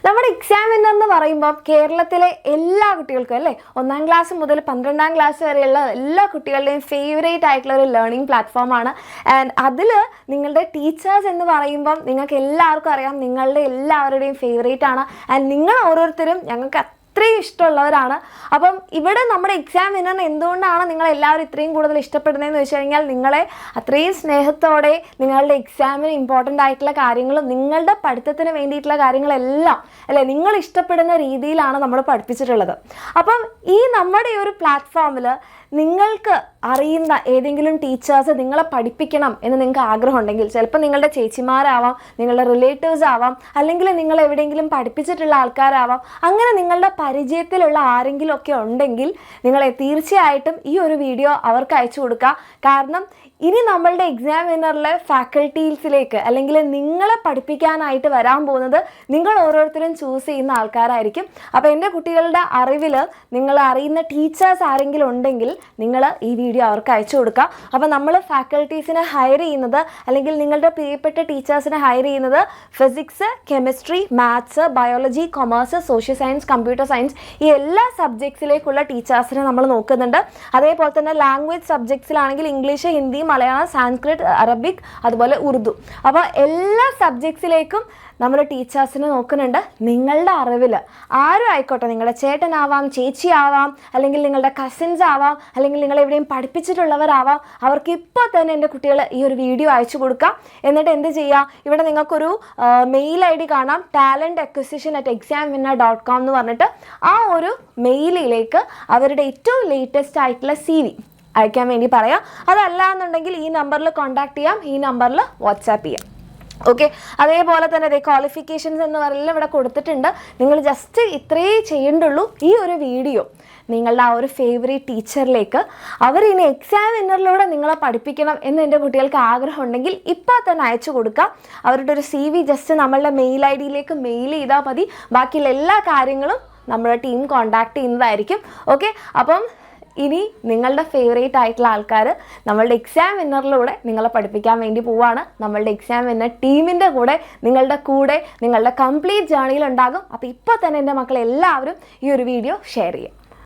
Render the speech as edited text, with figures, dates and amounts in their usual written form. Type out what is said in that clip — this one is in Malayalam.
നമ്മുടെ എക്സാം വിന്നർ എന്ന് പറയുമ്പോൾ കേരളത്തിലെ എല്ലാ കുട്ടികൾക്കും അല്ലേ, 1ാം ക്ലാസ് മുതൽ 12ാം ക്ലാസ് വരെയുള്ള എല്ലാ കുട്ടികളുടെയും ഫേവറേറ്റ് ആയിട്ടുള്ള ഒരു ലേണിംഗ് പ്ലാറ്റ്ഫോമാണ്. ആൻഡ് അതിൽ നിങ്ങളുടെ ടീച്ചേഴ്സ് എന്ന് പറയുമ്പം നിങ്ങൾക്ക് എല്ലാവർക്കും അറിയാം, നിങ്ങളുടെ എല്ലാവരുടെയും ഫേവറേറ്റ് ആണ്. ആൻഡ് നിങ്ങൾ ഓരോരുത്തരും ഞങ്ങൾക്ക് അത്രയും ഇഷ്ടമുള്ളവരാണ്. അപ്പം ഇവിടെ നമ്മുടെ എക്സാം വിന്നറിന് എന്തുകൊണ്ടാണ് നിങ്ങൾ എല്ലാവരും ഇത്രയും കൂടുതൽ ഇഷ്ടപ്പെടുന്നതെന്ന് വെച്ച് കഴിഞ്ഞാൽ, നിങ്ങളെ അത്രയും സ്നേഹത്തോടെ നിങ്ങളുടെ എക്സാമിന് ഇമ്പോർട്ടൻ്റ് ആയിട്ടുള്ള കാര്യങ്ങളും നിങ്ങളുടെ പഠിത്തത്തിന് വേണ്ടിയിട്ടുള്ള കാര്യങ്ങളെല്ലാം അല്ലേ നിങ്ങൾ ഇഷ്ടപ്പെടുന്ന രീതിയിലാണ് നമ്മൾ പഠിപ്പിച്ചിട്ടുള്ളത്. അപ്പം ഈ നമ്മുടെ ഈ ഒരു പ്ലാറ്റ്ഫോമിൽ നിങ്ങൾക്ക് അറിയുന്ന ഏതെങ്കിലും ടീച്ചേഴ്സ് നിങ്ങളെ പഠിപ്പിക്കണം എന്ന് നിങ്ങൾക്ക് ആഗ്രഹമുണ്ടെങ്കിൽ, ചിലപ്പോൾ നിങ്ങളുടെ ചേച്ചിമാരാവാം, നിങ്ങളുടെ റിലേറ്റീവ്സ് ആവാം, അല്ലെങ്കിൽ നിങ്ങൾ എവിടെയെങ്കിലും പഠിപ്പിച്ചിട്ടുള്ള ആൾക്കാരാവാം, അങ്ങനെ നിങ്ങളുടെ പരിചയത്തിലുള്ള ആരെങ്കിലും ഒക്കെ ഉണ്ടെങ്കിൽ നിങ്ങളെ തീർച്ചയായിട്ടും ഈ ഒരു വീഡിയോ അവർക്ക് അയച്ചു കൊടുക്കുക. കാരണം ഇനി നമ്മളുടെ എക്സാം വിന്നറിലെ ഫാക്കൽറ്റീസിലേക്ക് അല്ലെങ്കിൽ നിങ്ങളെ പഠിപ്പിക്കാനായിട്ട് വരാൻ പോകുന്നത് നിങ്ങൾ ഓരോരുത്തരും ചൂസ് ചെയ്യുന്ന ആൾക്കാരായിരിക്കും. അപ്പോൾ എൻ്റെ കുട്ടികളുടെ അറിവിൽ നിങ്ങൾ അറിയുന്ന ടീച്ചേഴ്സ് ആരെങ്കിലും ഉണ്ടെങ്കിൽ നിങ്ങൾ ഈ വീഡിയോ അവർക്ക് അയച്ചു കൊടുക്കുക. അപ്പോൾ നമ്മൾ ഫാക്കൽറ്റീസിനെ ഹയർ ചെയ്യുന്നത് അല്ലെങ്കിൽ നിങ്ങളുടെ പ്രിയപ്പെട്ട ടീച്ചേഴ്സിനെ ഹയർ ചെയ്യുന്നത് physics, chemistry, maths, biology, commerce, social science, computer science ഈ എല്ലാ സബ്ജക്ട്സിലേക്കുള്ള ടീച്ചേഴ്സിനെ നമ്മൾ നോക്കുന്നുണ്ട്. അതേപോലെ തന്നെ ലാംഗ്വേജ് സബ്ജക്ട്സിലാണെങ്കിൽ ഇംഗ്ലീഷ്, ഹിന്ദി, മലയാളം, സാൻസ്ക്രിറ്റ്, അറബിക്, അതുപോലെ ഉറുദു. അപ്പോൾ എല്ലാ സബ്ജക്ട്സിലേക്കും നമ്മൾ ടീച്ചേഴ്സിനെ നോക്കുന്നുണ്ട്. നിങ്ങളുടെ അറിവിൽ ആരും ആയിക്കോട്ടെ, നിങ്ങളുടെ ചേട്ടനാവാം, ചേച്ചിയാവാം, അല്ലെങ്കിൽ നിങ്ങളുടെ കസിൻസ് ആവാം, അല്ലെങ്കിൽ നിങ്ങൾ എവിടെയും പഠിപ്പിച്ചിട്ടുള്ളവരാവാം, അവർക്ക് ഇപ്പോൾ തന്നെ എൻ്റെ കുട്ടികൾ ഈ ഒരു വീഡിയോ അയച്ചു കൊടുക്കാം. എന്നിട്ട് എന്ത് ചെയ്യുക, ഇവിടെ നിങ്ങൾക്കൊരു മെയിൽ ID കാണാം, talentacquisition@examwinner.com എന്ന് പറഞ്ഞിട്ട് ആ ഒരു മെയിലിലേക്ക് അവരുടെ ഏറ്റവും ലേറ്റസ്റ്റ് ആയിട്ടുള്ള CV അയക്കാൻ വേണ്ടി പറയാം. അതല്ല എന്നുണ്ടെങ്കിൽ ഈ നമ്പറിൽ കോൺടാക്ട് ചെയ്യാം, ഈ നമ്പറിൽ വാട്സാപ്പ് ചെയ്യാം. ഓക്കെ, അതേപോലെ തന്നെ അതേ ക്വാളിഫിക്കേഷൻസ് എന്ന് പറയുന്നത് ഇവിടെ കൊടുത്തിട്ടുണ്ട്. നിങ്ങൾ ജസ്റ്റ് ഇത്രയേ ചെയ്യേണ്ടുള്ളൂ, ഈ ഒരു വീഡിയോ നിങ്ങളുടെ ആ ഒരു ഫേവറേറ്റ് ടീച്ചറിലേക്ക് അവർ ഇനി എക്സാം വിന്നറിലൂടെ നിങ്ങളെ പഠിപ്പിക്കണം എന്ന് എൻ്റെ കുട്ടികൾക്ക് ആഗ്രഹം ഉണ്ടെങ്കിൽ ഇപ്പോൾ തന്നെ അയച്ചു കൊടുക്കുക. അവരുടെ ഒരു CV ജസ്റ്റ് നമ്മളുടെ മെയിൽ IDയിലേക്ക് മെയിൽ ചെയ്താൽ മതി. ബാക്കിയുള്ള എല്ലാ കാര്യങ്ങളും നമ്മുടെ ടീം കോൺടാക്ട് ചെയ്യുന്നതായിരിക്കും. ഓക്കെ, അപ്പം ഇനി നിങ്ങളുടെ ഫേവറേറ്റ് ആയിട്ടുള്ള ആൾക്കാർ നമ്മളുടെ എക്സാം വിന്നറിലൂടെ നിങ്ങളെ പഠിപ്പിക്കാൻ വേണ്ടി പോവുകയാണ്. നമ്മളുടെ എക്സാം വിന്നർ ടീമിൻ്റെ കൂടെ നിങ്ങളുടെ കംപ്ലീറ്റ് ജേർണിയിൽ ഉണ്ടാകും. അപ്പോൾ ഇപ്പോൾ തന്നെ എൻ്റെ മക്കളെല്ലാവരും ഈ ഒരു വീഡിയോ ഷെയർ ചെയ്യുക.